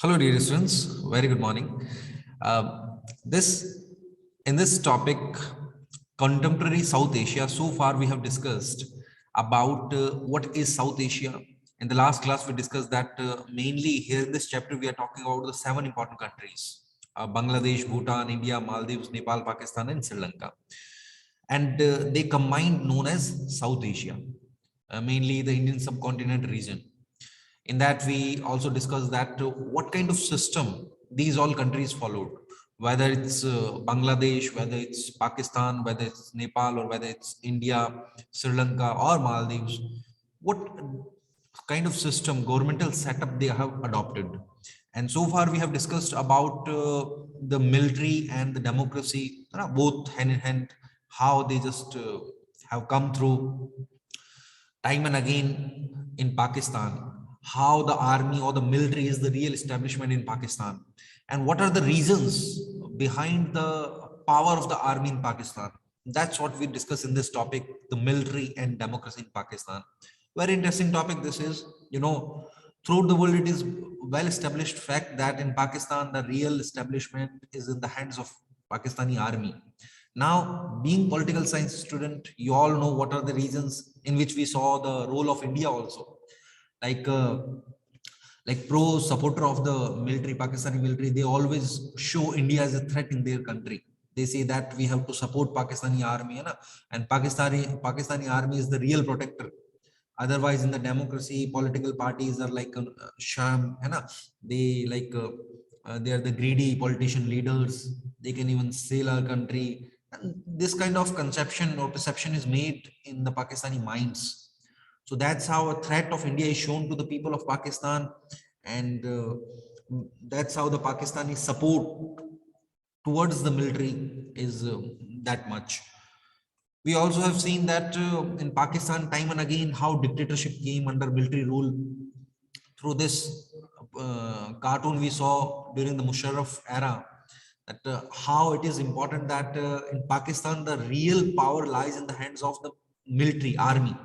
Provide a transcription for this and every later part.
Hello, dear students. Very good morning. This in this topic, contemporary South Asia. So far, we have discussed about what is South Asia. In the last class, we discussed that mainly here in this chapter, we are talking about the 7 important countries: Bangladesh, Bhutan, India, Maldives, Nepal, Pakistan, and Sri Lanka. And they combined known as South Asia, mainly the Indian subcontinent region. In that, we also discussed that what kind of system these all countries followed, whether it's Bangladesh, whether it's Pakistan, whether it's Nepal, or whether it's India, Sri Lanka, or Maldives. What kind of system, governmental setup they have adopted. And so far, we have discussed about the military and the democracy, both hand in hand, how they just have come through time and again in Pakistan, how the army or the military is the real establishment in Pakistan, and what are the reasons behind the power of the army in Pakistan. That's what we discuss in this topic, the military and democracy in Pakistan. Very interesting topic this is. Throughout the world, it is well established fact that in Pakistan, the real establishment is in the hands of Pakistani army. Now, being political science student, you all know what are the reasons in which we saw the role of India also. Like pro supporter of the military, Pakistani military, they always show India as a threat in their country. They say that we have to support Pakistani army, and Pakistani army is the real protector. Otherwise, in the democracy, political parties are like sham, they like they are the greedy politician leaders. They can even sell our country. And this kind of conception or perception is made in the Pakistani minds. So that's how a threat of India is shown to the people of Pakistan, and that's how the Pakistani support towards the military is that much. We also have seen that in Pakistan, time and again, how dictatorship came under military rule. Through this cartoon we saw during the Musharraf era, that how it is important that in Pakistan, the real power lies in the hands of the military army.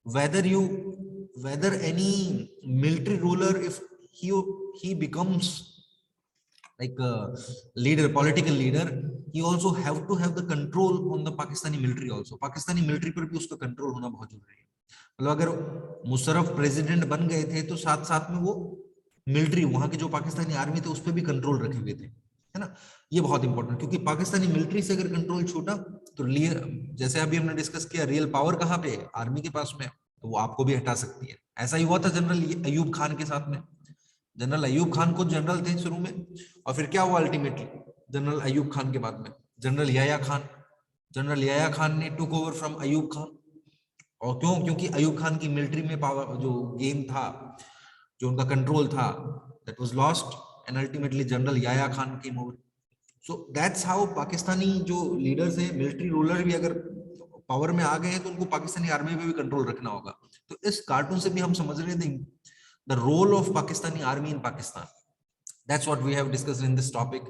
Whether any military ruler, if he becomes like a leader, political leader, he also have to have the control on the Pakistani military also. Pakistani military पर भी उसका control होना बहुत जरूरी है. मतलब अगर Musharraf president बन गए थे तो साथ साथ में वो मिलिट्री, वहां के जो पाकिस्तानी आर्मी थे उस पर भी कंट्रोल रखे हुए थे, है ना. ये बहुत इंपॉर्टेंट, क्योंकि पाकिस्तानी मिलिट्री से अगर कंट्रोल छूटा तो जैसे अभी हमने डिस्कस किया, रियल पावर कहाँ पे है, आर्मी के पास में, तो वो आपको भी हटा सकती है. ऐसा ही हुआ था जनरल अयूब खान के साथ में. जनरल अयूब खान को जनरल थे शुरू में, और फिर क्या हुआ अल्टीमेटली, जनरल अयूब खान के बाद में जनरल याया खान ने took over from Ayub Khan. और क्यों? क्योंकि अयूब खान की मिलिट्री में पावर, जो गेम था, जो उनका कंट्रोल था, that was lost, and ultimately general Yahya Khan came over. So that's how Pakistani जो लीडर्स हैं, मिलिट्री रूलर भी अगर पावर में आ गए हैं तो उनको पाकिस्तानी आर्मी पे भी कंट्रोल रखना होगा. तो इस कार्टून से भी हम समझ रहे थे the role of Pakistani army in Pakistan. That's what we have discussed in this topic.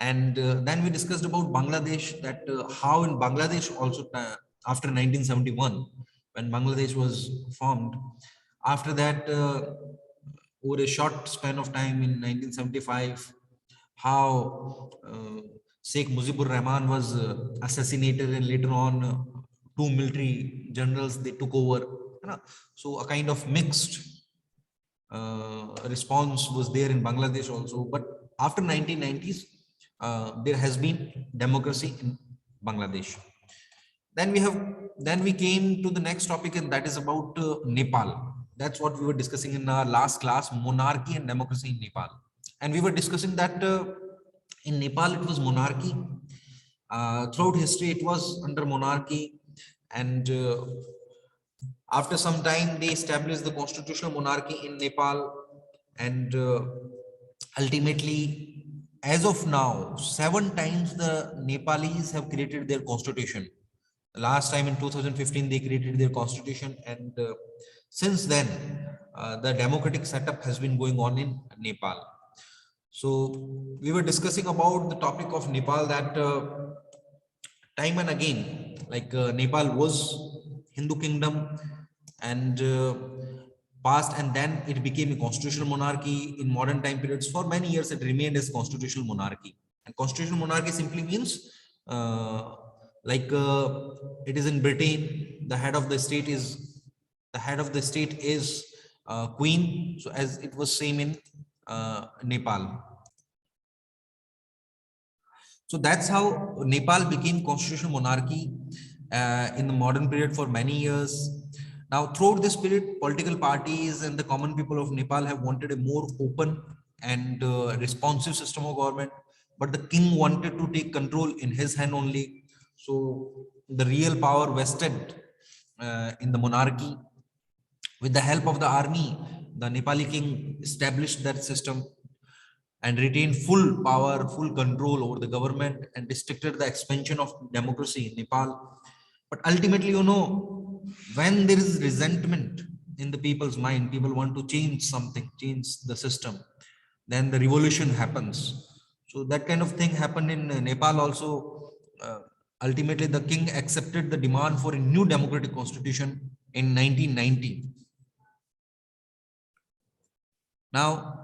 And then we discussed about Bangladesh, that how in Bangladesh also after 1971, when Bangladesh was formed, after that over a short span of time in 1975, how Sheikh Mujibur Rahman was assassinated, and later on two military generals, they took over. So a kind of mixed response was there in Bangladesh also. But after 1990s, there has been democracy in Bangladesh. Then we came to the next topic, and that is about Nepal. That's what we were discussing in our last class, monarchy and democracy in Nepal. And we were discussing that in Nepal it was monarchy. Throughout history it was under monarchy, and after some time, they established the constitutional monarchy in Nepal, and ultimately, as of now, 7 times the Nepalis have created their constitution. Last time in 2015, they created their constitution, and since then, the democratic setup has been going on in Nepal. So we were discussing about the topic of Nepal, that time and again, like Nepal was Hindu kingdom, and passed, and then it became a constitutional monarchy. In modern time periods, for many years it remained as constitutional monarchy. And constitutional monarchy simply means uh, it is in Britain, the head of the state is queen. So as it was same in Nepal. So that's how Nepal became constitutional monarchy in the modern period for many years. Now, throughout this period, political parties and the common people of Nepal have wanted a more open and responsive system of government, but the king wanted to take control in his hand only. So the real power vested in the monarchy. With the help of the army, the Nepali king established that system and retained full power, full control over the government, and restricted the expansion of democracy in Nepal. But ultimately, when there is resentment in the people's mind, people want to change something, change the system, then the revolution happens. So that kind of thing happened in Nepal also. Ultimately, the king accepted the demand for a new democratic constitution in 1990. Now,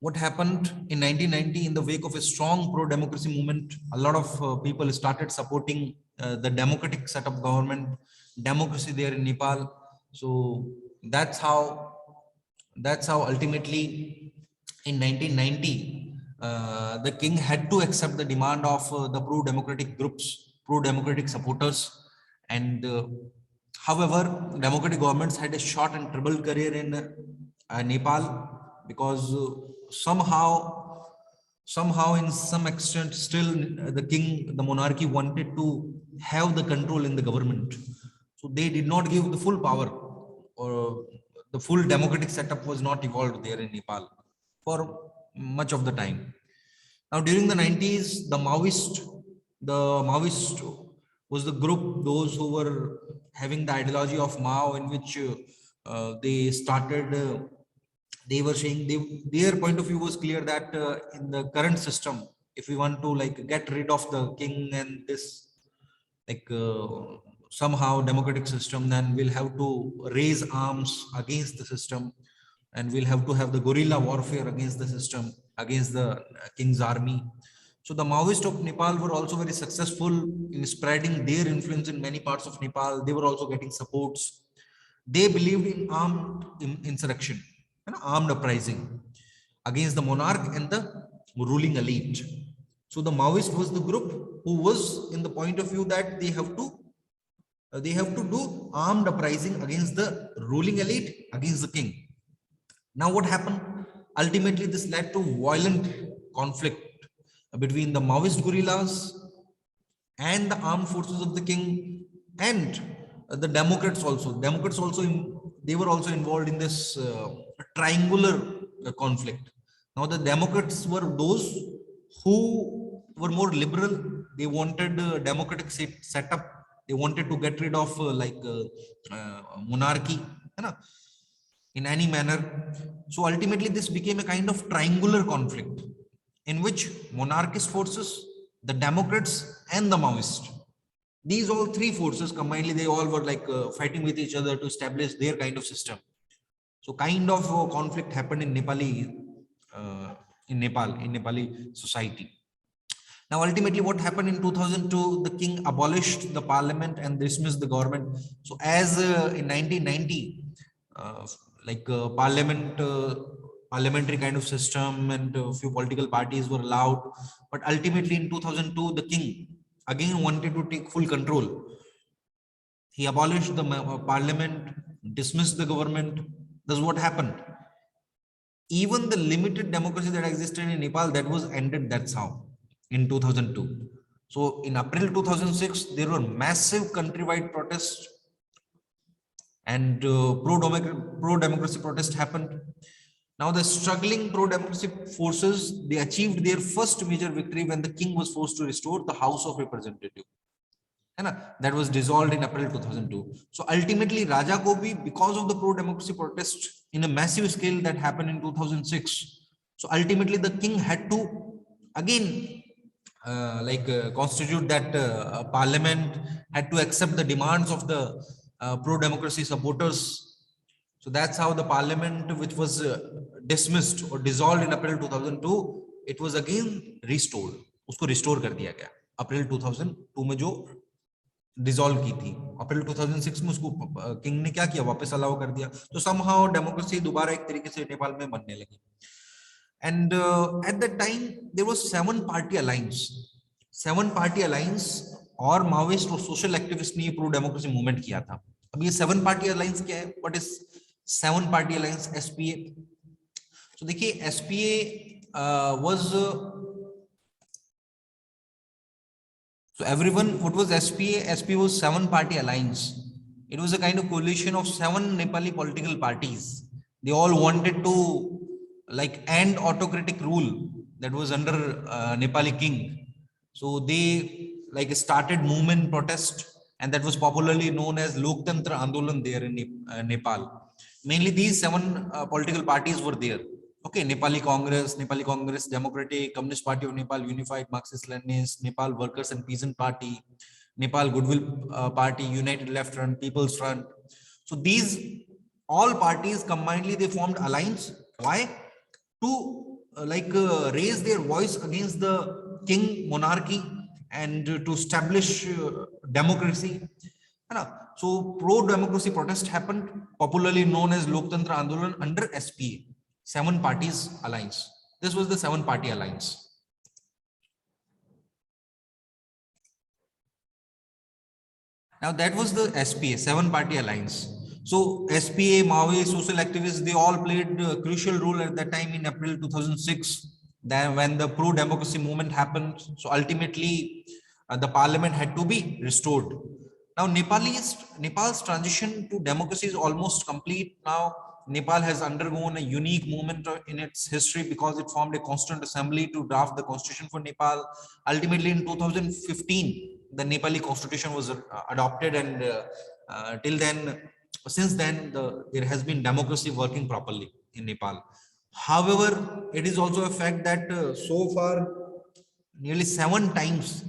what happened in 1990 in the wake of a strong pro-democracy movement? A lot of people started supporting the democratic setup government, democracy there in Nepal. So that's how ultimately in 1990 the king had to accept the demand of the pro-democratic groups, pro-democratic supporters, and however, democratic governments had a short and troubled career in Nepal, because somehow in some extent still the king, the monarchy wanted to have the control in the government. So they did not give the full power, or the full democratic setup was not evolved there in Nepal for much of the time. Now, during the 90s, the Maoist was the group, those who were having the ideology of Mao, in which they started, they were saying, their point of view was clear that in the current system, if we want to like get rid of the king and this like somehow democratic system, then we'll have to raise arms against the system, and we'll have to have the guerrilla warfare against the system, against the king's army. So the Maoists of Nepal were also very successful in spreading their influence in many parts of Nepal. They were also getting supports. They believed in armed insurrection and armed uprising against the monarch and the ruling elite. So the Maoist was the group who was in the point of view that they have to do armed uprising against the ruling elite, against the king. Now, what happened? Ultimately, this led to violent conflict between the Maoist guerrillas and the armed forces of the king, and the Democrats also. They were also involved in this triangular conflict. Now, the Democrats were those who were more liberal. They wanted a democratic setup. They wanted to get rid of monarchy, in any manner. So ultimately, this became a kind of triangular conflict in which monarchist forces, the Democrats, and the Maoists, these all three forces combinedly, they all were like fighting with each other to establish their kind of system. So kind of conflict happened in Nepali society. Now, ultimately, what happened in 2002? The king abolished the parliament and dismissed the government. So, as in 1990, uh, parliamentary kind of system and a few political parties were allowed, but ultimately in 2002, the king again wanted to take full control. He abolished the parliament, dismissed the government. That's what happened. Even the limited democracy that existed in Nepal, that was ended. That's how in 2002. So in April 2006, there were massive countrywide protests, and pro-democracy protest happened. Now the struggling pro-democracy forces, they achieved their first major victory when the king was forced to restore the House of Representatives. That was dissolved in April 2002. So ultimately, Raja Gopi, because of the pro-democracy protest in a massive scale that happened in 2006, so ultimately the king had to again constitute that parliament, had to accept the demands of the pro-democracy supporters. So that's how the parliament, which was dismissed or dissolved in April 2002, it was again restored. उसको restore कर दिया गया अप्रैल 2002 में, जो dissolve की थी। अप्रैल 2006 में उसको किंग ने क्या किया, वापस अलाउ कर दिया। तो समहाउ डेमोक्रेसी दोबारा एक तरीके से नेपाल में बनने लगी। And at that time there was 7 party alliance. 7 party alliance और माओइस्ट और सोशल एक्टिविस्ट ने प्रो डेमोक्रेसी मूवमेंट किया था। अब ये 7 पार्टी अलायंस क्या है, what is 7 party alliance? SPA. तो देखिए SPA was, so everyone, what was SPA? SPA was 7 party alliance. It was a kind of coalition of 7 Nepali political parties. They all wanted to like end autocratic rule that was under Nepali king. So they like started movement protest, and that was popularly known as Loktantra Andolan there in Nepal. Mainly these 7 political parties were there. Okay, Nepali Congress, Democratic, Communist Party of Nepal, Unified Marxist Leninist, Nepal Workers and Peasant Party, Nepal Goodwill Party, United Left Front, People's Front. So these all parties combinedly they formed alliance. Why? To raise their voice against the king monarchy and to establish democracy. So pro-democracy protest happened, popularly known as Loktantra Andolan under SPA. 7 parties alliance. This was the 7 party alliance. Now that was the SPA, 7 party alliance. So SPA, Maoist, social activists, they all played a crucial role at that time in April 2006. Then when the pro-democracy movement happened, so ultimately the parliament had to be restored. Now Nepal's transition to democracy is almost complete now. Nepal has undergone a unique movement in its history because it formed a constituent assembly to draft the constitution for Nepal. Ultimately, in 2015, the Nepali constitution was adopted, and till then, since then, there has been democracy working properly in Nepal. However, it is also a fact that so far, nearly 7 times,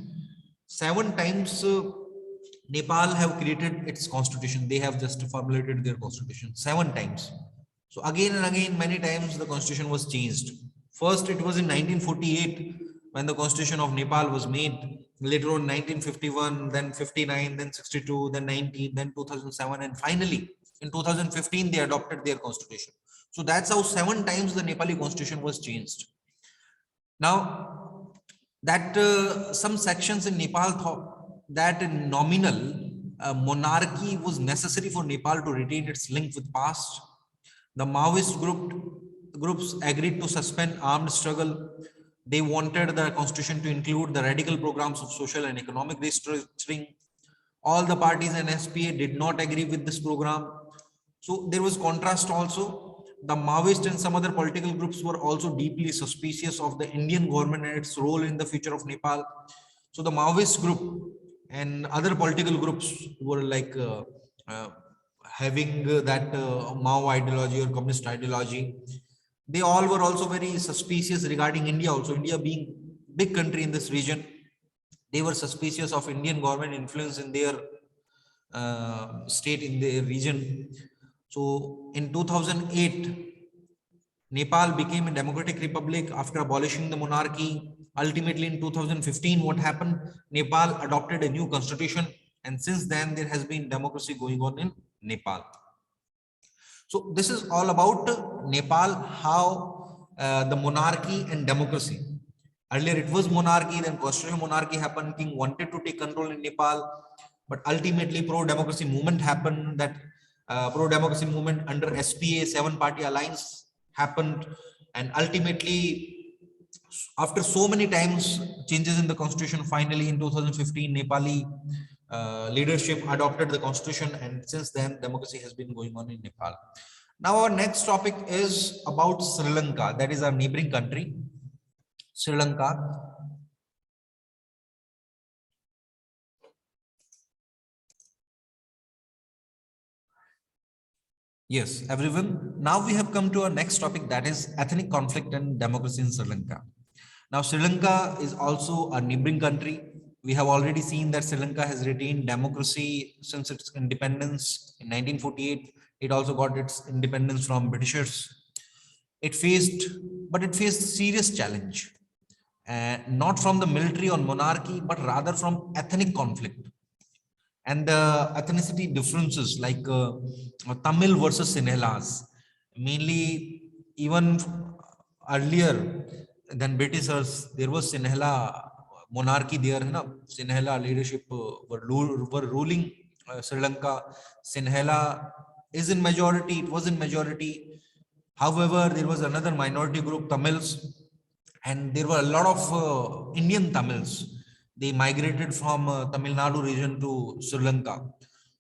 Nepal have created its constitution. They have just formulated their constitution 7 times. So again and again, many times the constitution was changed. First, it was in 1948 when the constitution of Nepal was made. Later on, 1951, then 59, then 62, then 19, then 2007, and finally in 2015 they adopted their constitution. So that's how 7 times the Nepali constitution was changed. Now that some sections in Nepal thought that in nominal monarchy was necessary for Nepal to retain its link with past. The Maoist groups agreed to suspend armed struggle. They wanted the constitution to include the radical programs of social and economic restructuring. All the parties and SPA did not agree with this program. So there was contrast also. The Maoist and some other political groups were also deeply suspicious of the Indian government and its role in the future of Nepal. So the Maoist group and other political groups were like having that Mao ideology or communist ideology. They all were also very suspicious regarding India also. India being big country in this region, they were suspicious of Indian government influence in their state, in their region. So in 2008, Nepal became a democratic republic after abolishing the monarchy. Ultimately, in 2015, what happened? Nepal adopted a new constitution, and since then, there has been democracy going on in Nepal. So this is all about Nepal, how the monarchy and democracy. Earlier, it was monarchy, then constitutional monarchy happened. King wanted to take control in Nepal, but ultimately, pro-democracy movement happened. That pro-democracy movement under SPA, 7 party alliance happened, and ultimately after so many times changes in the constitution, finally in 2015 Nepali leadership adopted the constitution, and since then democracy has been going on in Nepal. Now our next topic is about Sri Lanka, that is our neighboring country, Sri Lanka. Yes, everyone. Now we have come to our next topic, that is ethnic conflict and democracy in Sri Lanka. Now, Sri Lanka is also a neighboring country. We have already seen that Sri Lanka has retained democracy since its independence in 1948. It also got its independence from Britishers. It faced, but it faced serious challenge, not from the military or monarchy, but rather from ethnic conflict and the ethnicity differences, like Tamil versus Sinhalas. Mainly, even earlier than Britishers, there was Sinhala monarchy there. No? Sinhala leadership were ruling Sri Lanka. Sinhala is in majority. It was in majority. However, there was another minority group, Tamils, and there were a lot of Indian Tamils. They migrated from Tamil Nadu region to Sri Lanka.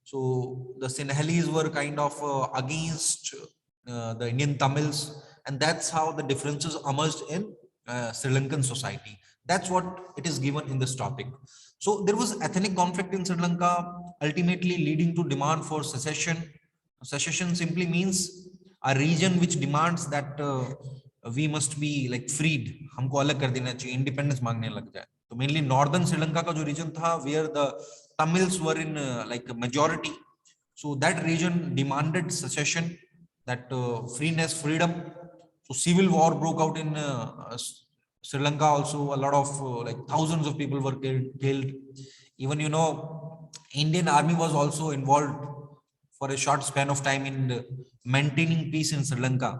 So the Sinhalese were kind of against the Indian Tamils, and that's how the differences emerged in Sri Lankan society. That's what it is given in this topic. So there was ethnic conflict in Sri Lanka, ultimately leading to demand for secession. Secession simply means a region which demands that we must be like freed, हमको अलग कर देना चाहिए, independence मांगने लग जाए. तो mainly northern Sri Lanka का जो region था, where the Tamils were in like a majority, so that region demanded secession, that freeness, freedom. So civil war broke out in Sri Lanka also. A lot of like thousands of people were killed. Even Indian army was also involved for a short span of time in maintaining peace in Sri Lanka.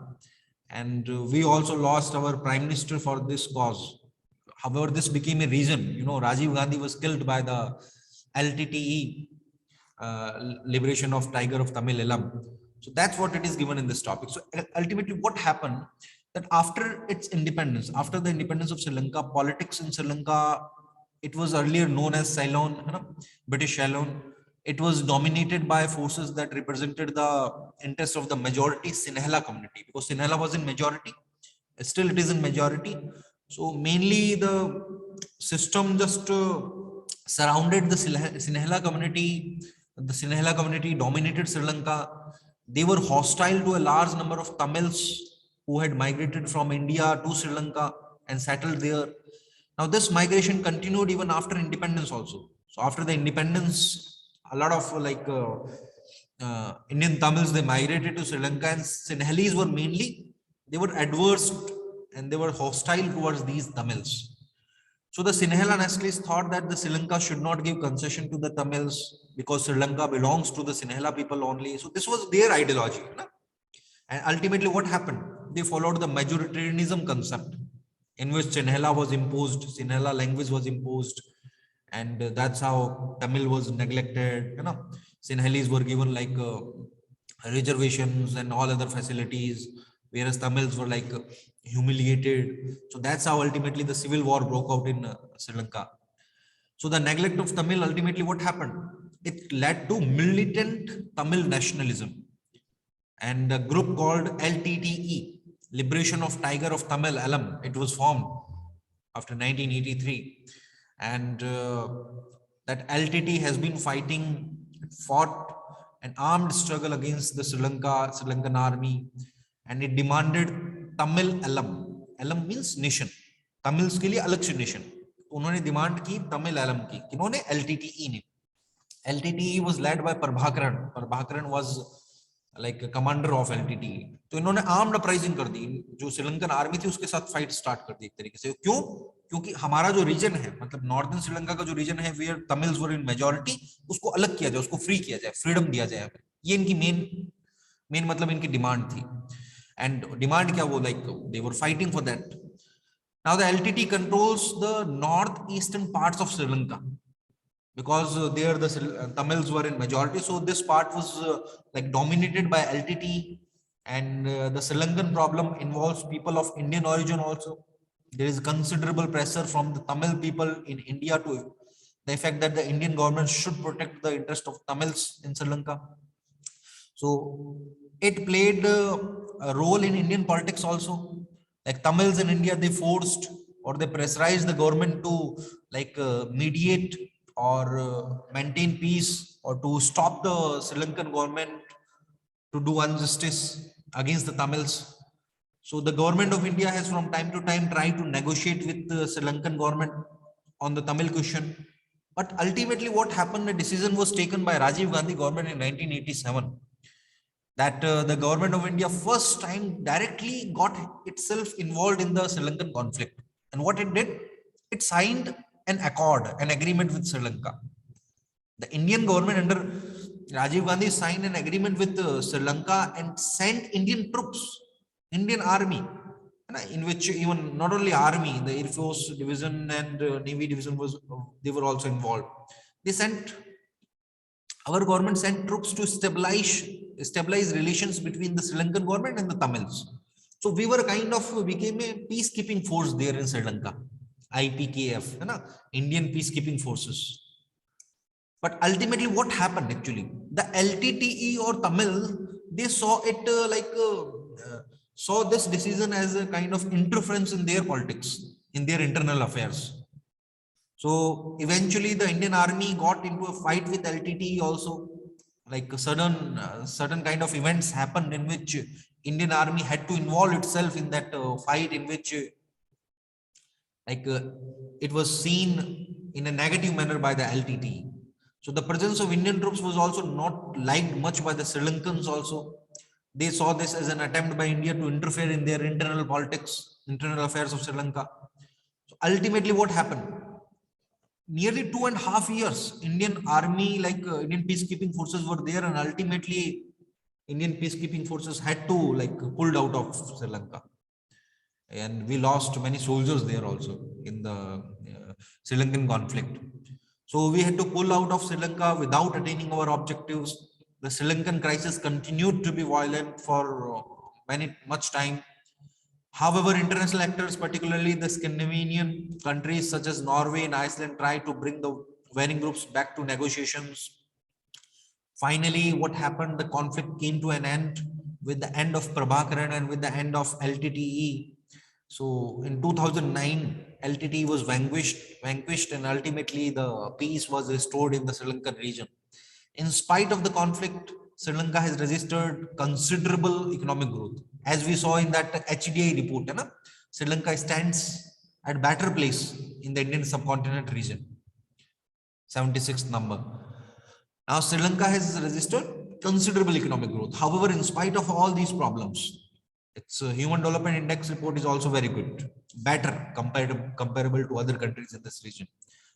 And we also lost our prime minister for this cause. However, this became a reason. Rajiv Gandhi was killed by the LTTE, liberation of Tiger of Tamil Elam. So that's what it is given in this topic. So ultimately, what happened that after its independence, after the independence of Sri Lanka, politics in Sri Lanka, it was earlier known as Ceylon, British Ceylon. It was dominated by forces that represented the interests of the majority Sinhala community, because Sinhala was in majority. Still, it is in majority. So mainly the system just surrounded the Sinhala community. The Sinhala community dominated Sri Lanka. They were hostile to a large number of Tamils who had migrated from India to Sri Lanka and settled there. Now, this migration continued even after independence also. So after the independence, a lot of Indian Tamils, they migrated to Sri Lanka, and Sinhalese were mainly, they were adverse and they were hostile towards these Tamils. So the Sinhala nationalists thought that the Sri Lanka should not give concession to the Tamils because Sri Lanka belongs to the Sinhala people only. So this was their ideology. And ultimately what happened? They followed the majoritarianism concept, in which Sinhala was imposed, Sinhala language was imposed, and that's how Tamil was neglected. Sinhalese were given like reservations and all other facilities, whereas Tamils were like humiliated. So that's how ultimately the civil war broke out in Sri Lanka. So the neglect of Tamil, ultimately what happened? It led to militant Tamil nationalism, and a group called LTTE, Liberation of Tiger of Tamil Elam. It was formed after 1983, and that LTT has been fought an armed struggle against the Sri Lankan army, and it demanded Tamil Elam. Elam means nation. Tamils के लिए अलग से nation. उन्होंने demand की Tamil alum की. किन्होंने? LTTE ने. LTTE was led by Prabhakaran. Prabhakaran was like a commander of LTTE. तो इन्होंने आर्म्ड अपराइजिंग कर दी. जो श्रीलंकन आर्मी थी उसके साथ फाइट स्टार्ट कर दी एक तरीके से. क्यों? क्योंकि हमारा जो रीजन है, मतलब नॉर्दर्न श्रीलंका का जो रीजन है, where Tamils were in majority, उसको अलग किया जाए, उसको फ्री किया जाए, फ्रीडम दिया जाए. ये इनकी मेन मतलब इनकी डिमांड थी. एंड डिमांड क्या, वो like they were fighting for that. Now the LTT controls the north eastern parts of Sri Lanka, because there the Tamils were in majority. So this part was like dominated by LTT, and the Sri Lankan problem involves people of Indian origin also. There is considerable pressure from the Tamil people in India to the effect that the Indian government should protect the interest of Tamils in Sri Lanka. So it played a role in Indian politics also. Like Tamils in India, they forced or they pressurized the government to like mediate or maintain peace, or to stop the Sri Lankan government to do injustice against the Tamils. So the government of India has from time to time tried to negotiate with the Sri Lankan government on the Tamil question. But ultimately what happened, the decision was taken by Rajiv Gandhi government in 1987. that the government of India first time directly got itself involved in the Sri Lankan conflict. And what it did, it signed an accord, an agreement with Sri Lanka. The Indian government under Rajiv Gandhi signed an agreement with Sri Lanka and sent Indian troops, Indian army, in which even not only army, the Air Force division and Navy division they were also involved. They sent Our government sent troops to stabilize relations between the Sri Lankan government and the Tamils. So we were kind of became a peacekeeping force there in Sri Lanka, IPKF, Indian peacekeeping forces. But ultimately, what happened actually? The LTTE or Tamil, they saw it saw this decision as a kind of interference in their politics, in their internal affairs. So eventually, the Indian Army got into a fight with LTTE also. Like certain kind of events happened in which Indian Army had to involve itself in that fight, in which it was seen in a negative manner by the LTTE. So the presence of Indian troops was also not liked much by the Sri Lankans also. They saw this as an attempt by India to interfere in their internal politics, internal affairs of Sri Lanka. So ultimately, what happened? Nearly 2.5 years, Indian army, Indian peacekeeping forces were there, and ultimately Indian peacekeeping forces had to pulled out of Sri Lanka, and we lost many soldiers there also in the Sri Lankan conflict. So we had to pull out of Sri Lanka without attaining our objectives. The Sri Lankan crisis continued to be violent for much time. However, international actors, particularly the Scandinavian countries such as Norway and Iceland, tried to bring the warring groups back to negotiations. Finally, what happened? The conflict came to an end with the end of Prabhakaran and with the end of LTTE. So in 2009, LTTE was vanquished, and ultimately the peace was restored in the Sri Lankan region. In spite of the conflict, Sri Lanka has registered considerable economic growth. As we saw in that HDI report, Sri Lanka stands at better place in the Indian subcontinent region, 76th number. Now, Sri Lanka has registered considerable economic growth. However, in spite of all these problems, its Human Development Index report is also very good, better comparable to other countries in this region.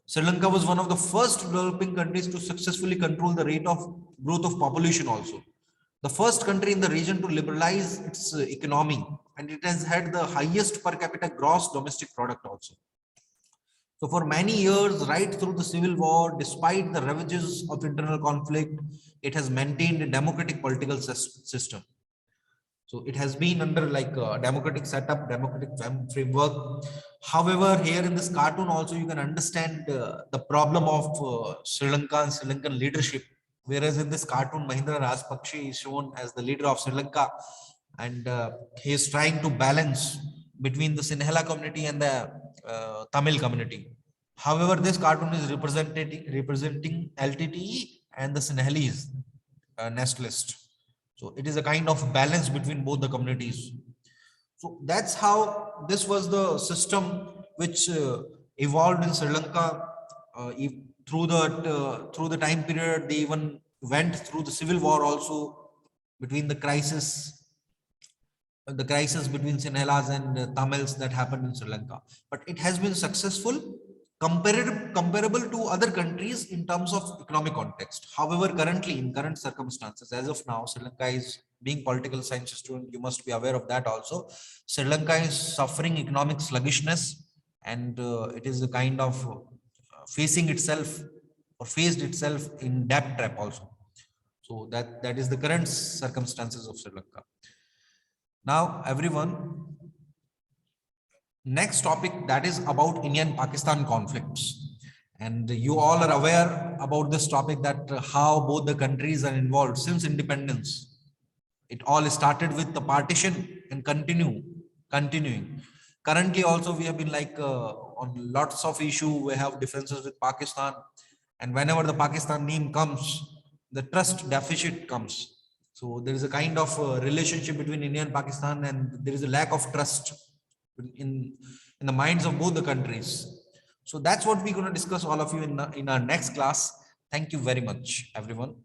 Sri Lanka was one of the first developing countries to successfully control the rate of growth of population also. The first country in the region to liberalize its economy, and it has had the highest per capita gross domestic product also. So for many years, right through the civil war, despite the ravages of internal conflict, it has maintained a democratic political system. So it has been under a democratic setup, democratic framework. However, here in this cartoon also you can understand the problem of Sri Lanka and Sri Lankan leadership. Whereas in this cartoon, Mahindra Rajapaksa is shown as the leader of Sri Lanka, and he is trying to balance between the Sinhala community and the Tamil community. However, this cartoon is representing LTTE and the Sinhalese nationalist. So it is a kind of balance between both the communities. So that's how this was the system which evolved in Sri Lanka. Through the time period, they even went through the civil war also, between the crisis between Sinhalas and Tamils that happened in Sri Lanka. But it has been successful, comparable to other countries in terms of economic context. However, currently, in current circumstances, as of now, Sri Lanka is, being political science student, you must be aware of that also. Sri Lanka is suffering economic sluggishness, and it is a kind of facing itself or faced itself in debt trap also. So that is the current circumstances of Sri Lanka. Now, everyone, next topic, that is about India and Pakistan conflicts. And you all are aware about this topic, that how both the countries are involved since independence. It all started with the partition and continuing. Currently also we have been on lots of issue, we have differences with Pakistan. And whenever the Pakistan name comes, the trust deficit comes. So there is a kind of relationship between India and Pakistan, and there is a lack of trust in the minds of both the countries. So that's what we're going to discuss, all of you, in our next class. Thank you very much, everyone.